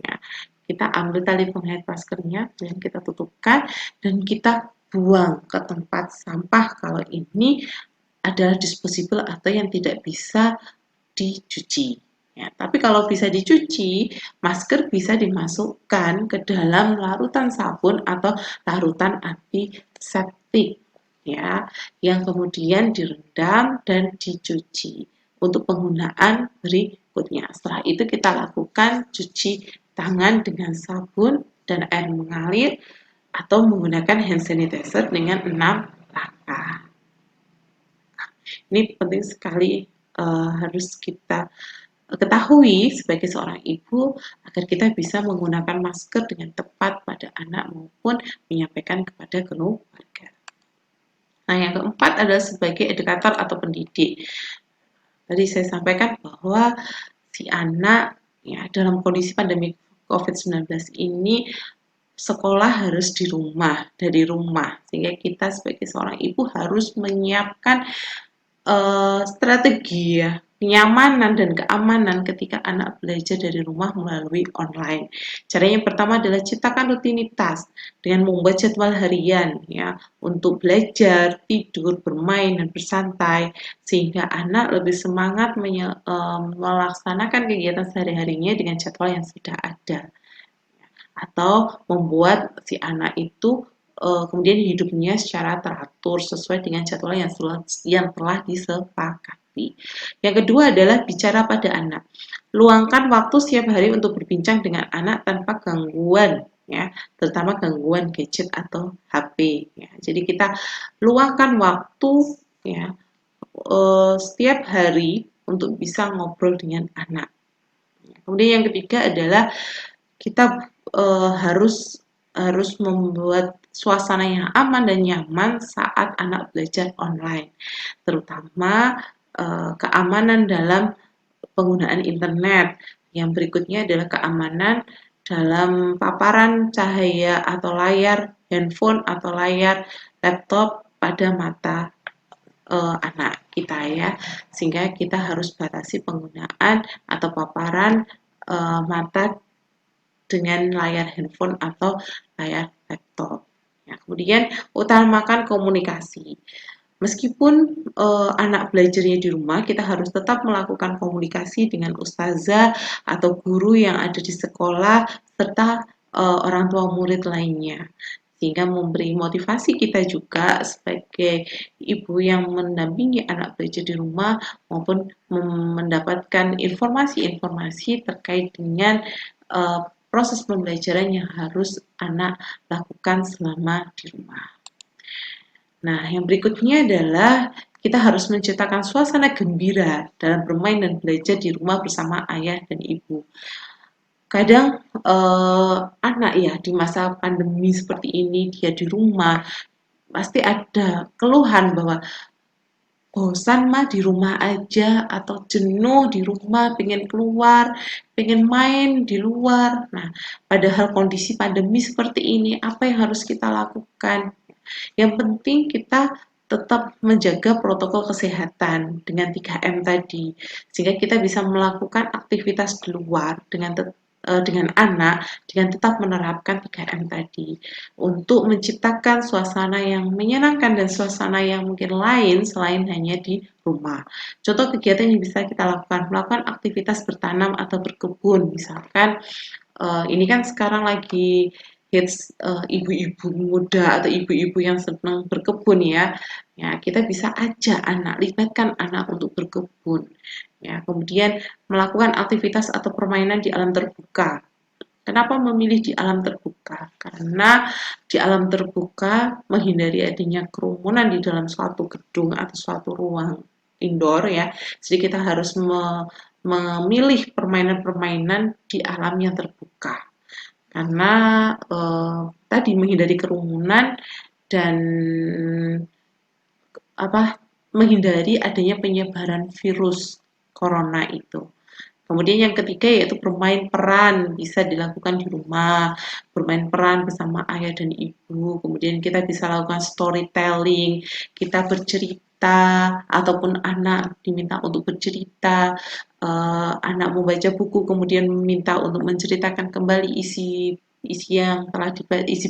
Ya, kita ambil tali pengait maskernya dan kita tutupkan dan kita buang ke tempat sampah kalau ini adalah disposable atau yang tidak bisa dicuci. Ya, tapi kalau bisa dicuci, masker bisa dimasukkan ke dalam larutan sabun atau larutan antiseptik, ya, yang kemudian direndam dan dicuci untuk penggunaan berikutnya. Setelah itu kita lakukan cuci tangan dengan sabun dan air mengalir atau menggunakan hand sanitizer dengan 6 langkah. Ini penting sekali harus kita ketahui sebagai seorang ibu agar kita bisa menggunakan masker dengan tepat pada anak maupun menyampaikan kepada keluarga. Nah, yang keempat adalah sebagai edukator atau pendidik. Tadi saya sampaikan bahwa si anak ya dalam kondisi pandemi COVID-19 ini sekolah harus dari rumah, sehingga kita sebagai seorang ibu harus menyiapkan strategi ya, kenyamanan dan keamanan ketika anak belajar dari rumah melalui online. Caranya yang pertama adalah ciptakan rutinitas dengan membuat jadwal harian ya untuk belajar, tidur, bermain dan bersantai sehingga anak lebih semangat melaksanakan kegiatan sehari-harinya dengan jadwal yang sudah ada. Atau membuat si anak itu kemudian hidupnya secara teratur sesuai dengan jadwal yang telah disepakati. Yang kedua adalah bicara pada anak. Luangkan waktu setiap hari untuk berbincang dengan anak tanpa gangguan, ya, terutama gangguan gadget atau HP. Ya. Jadi kita luangkan waktu ya setiap hari untuk bisa ngobrol dengan anak. Kemudian yang ketiga adalah kita harus membuat suasana yang aman dan nyaman saat anak belajar online, terutama keamanan dalam penggunaan internet. Yang berikutnya adalah keamanan dalam paparan cahaya atau layar handphone atau layar laptop pada mata anak kita ya, sehingga kita harus batasi penggunaan atau paparan mata dengan layar handphone atau layar laptop. Ya, kemudian utamakan komunikasi. Meskipun anak belajarnya di rumah, kita harus tetap melakukan komunikasi dengan ustazah atau guru yang ada di sekolah serta orang tua murid lainnya, sehingga memberi motivasi kita juga sebagai ibu yang mendampingi anak belajar di rumah maupun mendapatkan informasi-informasi terkait dengan proses pembelajaran yang harus anak lakukan selama di rumah. Nah, yang berikutnya adalah kita harus menciptakan suasana gembira dalam bermain dan belajar di rumah bersama ayah dan ibu. Kadang anak ya di masa pandemi seperti ini dia di rumah pasti ada keluhan bahwa bosan mah di rumah aja atau jenuh di rumah, pengen keluar, pengen main di luar. Nah, padahal kondisi pandemi seperti ini, apa yang harus kita lakukan? Yang penting kita tetap menjaga protokol kesehatan dengan 3M tadi, sehingga kita bisa melakukan aktivitas di luar dengan anak dengan tetap menerapkan 3M tadi untuk menciptakan suasana yang menyenangkan dan suasana yang mungkin lain selain hanya di rumah. Contoh kegiatan yang bisa kita melakukan aktivitas bertanam atau berkebun, misalkan ini kan sekarang lagi hits ibu-ibu muda atau ibu-ibu yang senang berkebun ya. Ya, kita bisa ajak anak, libatkan anak untuk berkebun. Ya, kemudian melakukan aktivitas atau permainan di alam terbuka. Kenapa memilih di alam terbuka? Karena di alam terbuka menghindari adanya kerumunan di dalam suatu gedung atau suatu ruang indoor ya. Jadi kita harus memilih permainan-permainan di alam yang terbuka. Karena tadi menghindari kerumunan dan menghindari adanya penyebaran virus corona itu. Kemudian yang ketiga yaitu bermain peran, bisa dilakukan di rumah, bermain peran bersama ayah dan ibu. Kemudian kita bisa lakukan storytelling, kita bercerita ataupun anak diminta untuk bercerita, anak membaca buku kemudian meminta untuk menceritakan kembali isi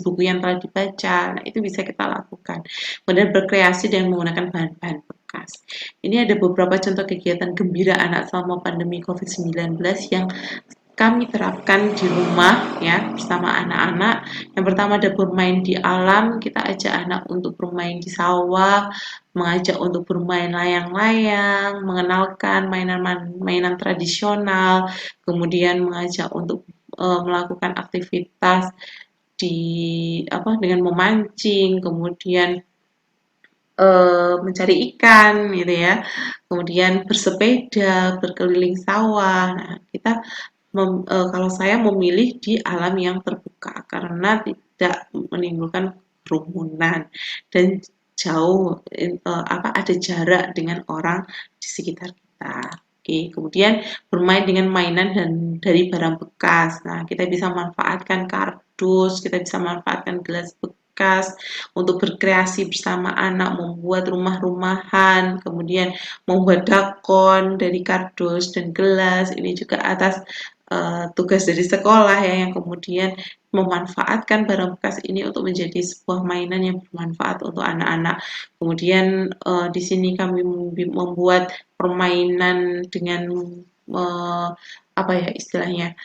buku yang telah dibaca. Nah, itu bisa kita lakukan. Kemudian berkreasi dengan menggunakan bahan-bahan bekas. Ini ada beberapa contoh kegiatan gembira anak selama pandemi COVID-19 yang kami terapkan di rumah ya bersama anak-anak. Yang pertama ada bermain di alam, kita ajak anak untuk bermain di sawah, mengajak untuk bermain layang-layang, mengenalkan mainan tradisional, kemudian mengajak untuk melakukan aktivitas dengan memancing, kemudian mencari ikan gitu ya, kemudian bersepeda, berkeliling sawah. Nah, kita kalau saya memilih di alam yang terbuka karena tidak menimbulkan kerumunan dan jauh ada jarak dengan orang di sekitar kita. Oke, kemudian bermain dengan mainan dan dari barang bekas. Nah, kita bisa manfaatkan kardus, kita bisa manfaatkan gelas bekas untuk berkreasi bersama anak, membuat rumah-rumahan, kemudian membuat dakon dari kardus dan gelas. Ini juga atas tugas dari sekolah ya, yang kemudian memanfaatkan barang bekas ini untuk menjadi sebuah mainan yang bermanfaat untuk anak-anak. Kemudian di sini kami membuat permainan dengan istilahnya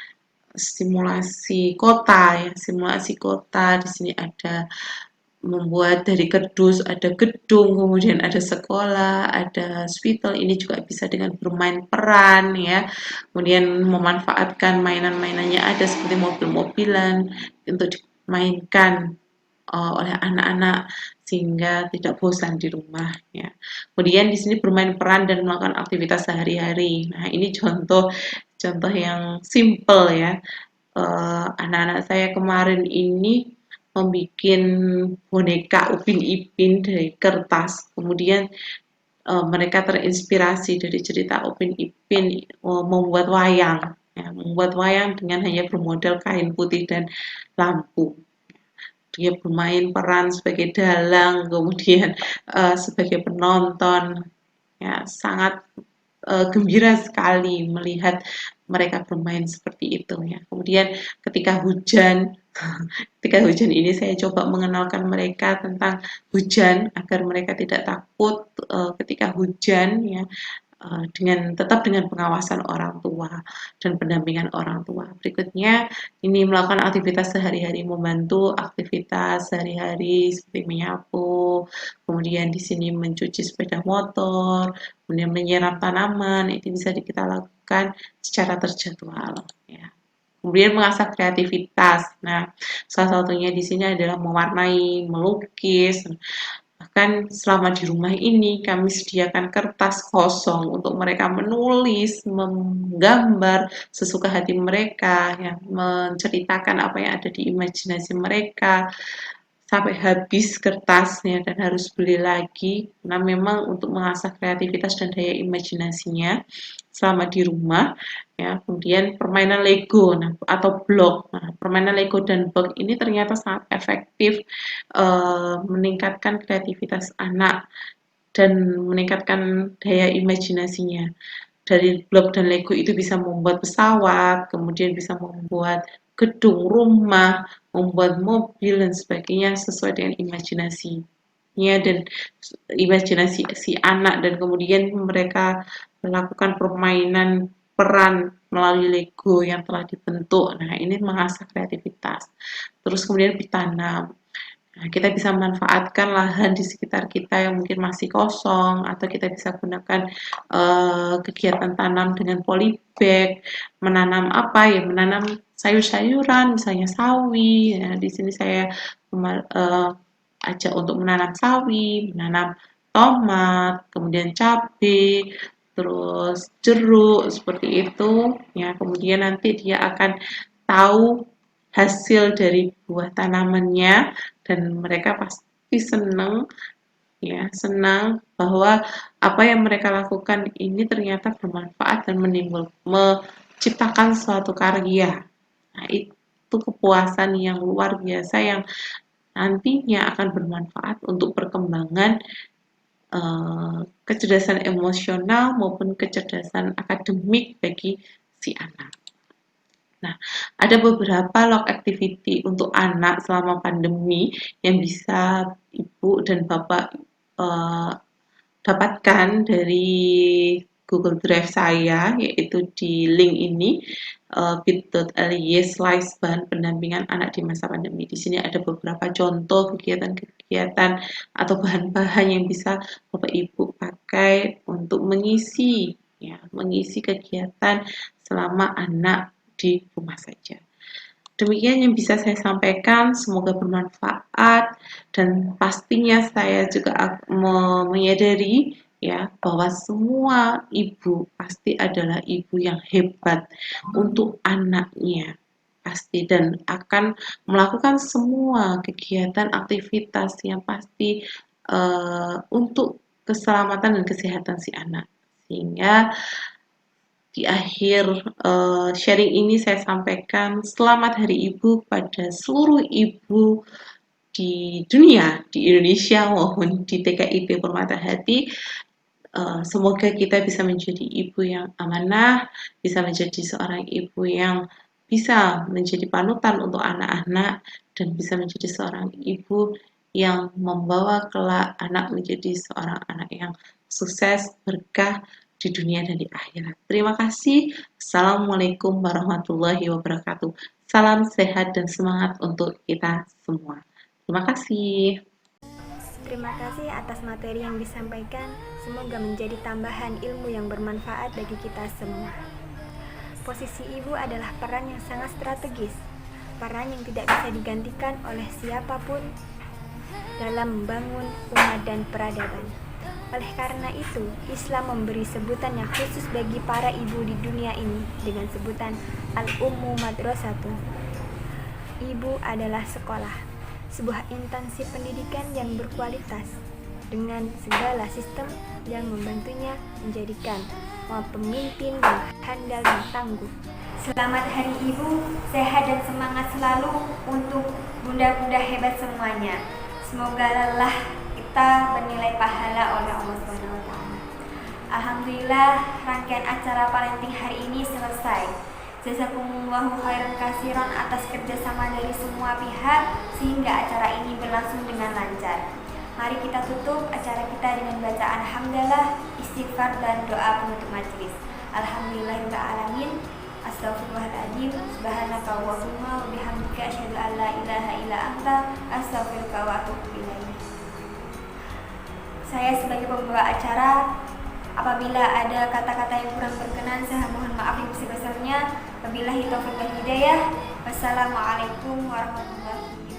simulasi kota ya, simulasi kota. Di sini ada membuat dari kardus, ada gedung, kemudian ada sekolah, ada hospital. Ini juga bisa dengan bermain peran ya. Kemudian memanfaatkan mainan-mainannya ada seperti mobil-mobilan untuk dimainkan oleh anak-anak sehingga tidak bosan di rumah ya. Kemudian di sini bermain peran dan melakukan aktivitas sehari-hari. Nah, ini contoh yang simple ya. Anak-anak saya kemarin ini membuat boneka Upin Ipin dari kertas. Kemudian mereka terinspirasi dari cerita Upin Ipin membuat wayang. Ya, membuat wayang dengan hanya bermodal kain putih dan lampu. Dia bermain peran sebagai dalang, kemudian sebagai penonton. Ya, sangat gembira sekali melihat mereka bermain seperti itu ya. Kemudian ketika hujan ini saya coba mengenalkan mereka tentang hujan agar mereka tidak takut ketika hujan ya. Tetap dengan pengawasan orang tua dan pendampingan orang tua. Berikutnya, ini melakukan aktivitas sehari-hari, membantu aktivitas sehari-hari seperti menyapu, kemudian di sini mencuci sepeda motor, kemudian menyiram tanaman, itu bisa kita lakukan secara terjadwal. Ya. Kemudian mengasah kreativitas. Nah, salah satunya di sini adalah mewarnai, melukis. Bahkan selama di rumah ini kami sediakan kertas kosong untuk mereka menulis, menggambar sesuka hati mereka, ya, menceritakan apa yang ada di imajinasi mereka sampai habis kertasnya dan harus beli lagi. Nah, memang untuk mengasah kreativitas dan daya imajinasinya selama di rumah ya. Kemudian permainan Lego atau blok. Nah, permainan Lego dan blok ini ternyata sangat efektif meningkatkan kreativitas anak dan meningkatkan daya imajinasinya. Dari blok dan Lego itu bisa membuat pesawat, kemudian bisa membuat gedung, rumah, membuat mobil dan sebagainya sesuai dengan imajinasinya dan imajinasi si anak, dan kemudian mereka melakukan permainan peran melalui Lego yang telah dibentuk. Nah, ini mengasah kreativitas. Terus kemudian ditanam. Nah, kita bisa memanfaatkan lahan di sekitar kita yang mungkin masih kosong, atau kita bisa gunakan kegiatan tanam dengan polybag, menanam apa ya, menanam sayur-sayuran, misalnya sawi. Ya, di sini saya ajak untuk menanam sawi, menanam tomat, kemudian cabai, terus jeruk seperti itu. Ya, kemudian nanti dia akan tahu hasil dari buah tanamannya dan mereka pasti senang ya, senang bahwa apa yang mereka lakukan ini ternyata bermanfaat dan menciptakan suatu karya. Nah, itu kepuasan yang luar biasa yang nantinya akan bermanfaat untuk perkembangan kecerdasan emosional maupun kecerdasan akademik bagi si anak. Nah, ada beberapa log activity untuk anak selama pandemi yang bisa Ibu dan Bapak dapatkan dari Google Drive saya, yaitu di link ini bit.ly/bahan pendampingan anak di masa pandemi. Di sini ada beberapa contoh kegiatan-kegiatan atau bahan-bahan yang bisa Bapak Ibu pakai untuk mengisi kegiatan selama anak di rumah saja. Demikian yang bisa saya sampaikan, semoga bermanfaat, dan pastinya saya juga menyadari ya bahwa semua ibu pasti adalah ibu yang hebat untuk anaknya pasti, dan akan melakukan semua kegiatan aktivitas yang pasti untuk keselamatan dan kesehatan si anak. Sehingga di akhir sharing ini saya sampaikan selamat Hari Ibu pada seluruh ibu di dunia, di Indonesia maupun di TKIP Permata Hati. Semoga kita bisa menjadi ibu yang amanah, bisa menjadi seorang ibu yang bisa menjadi panutan untuk anak-anak, dan bisa menjadi seorang ibu yang membawa kelak anak menjadi seorang anak yang sukses, berkah di dunia dan di akhirat. Terima kasih. Assalamualaikum warahmatullahi wabarakatuh. Salam sehat dan semangat untuk kita semua. Terima kasih. Terima kasih atas materi yang disampaikan. Semoga menjadi tambahan ilmu yang bermanfaat bagi kita semua. Posisi ibu adalah peran yang sangat strategis, peran yang tidak bisa digantikan oleh siapapun dalam membangun umat dan peradaban. Oleh karena itu, Islam memberi sebutan yang khusus bagi para ibu di dunia ini dengan sebutan Al-Ummu Madrasatun. Ibu adalah sekolah, sebuah instansi pendidikan yang berkualitas dengan segala sistem yang membantunya menjadikan pemimpin yang handal dan tangguh. Selamat Hari Ibu, sehat dan semangat selalu untuk bunda-bunda hebat semuanya. Semoga lelah kita bernilai pahala oleh Allah SWT. Alhamdulillah, rangkaian acara parenting hari ini selesai. Jazakumullahu khairan katsiran atas kerjasama dari semua pihak sehingga acara ini berlangsung dengan lancar. Mari kita tutup acara kita dengan bacaan hamdalah, istighfar dan doa penutup majelis. Alhamdulillahirabbil alamin. Astaghfirullahaladzim. Subhanaka Allahumma wa bihamdika asyhadu an la ilaha illa anta astaghfiruka wa atubu ilaik. Saya sebagai pembawa acara, apabila ada kata-kata yang kurang berkenan, saya mohon maaf yang sebesar-besarnya. Wabillahi taufiq wal hidayah. Wassalamualaikum warahmatullahi wabarakatuh.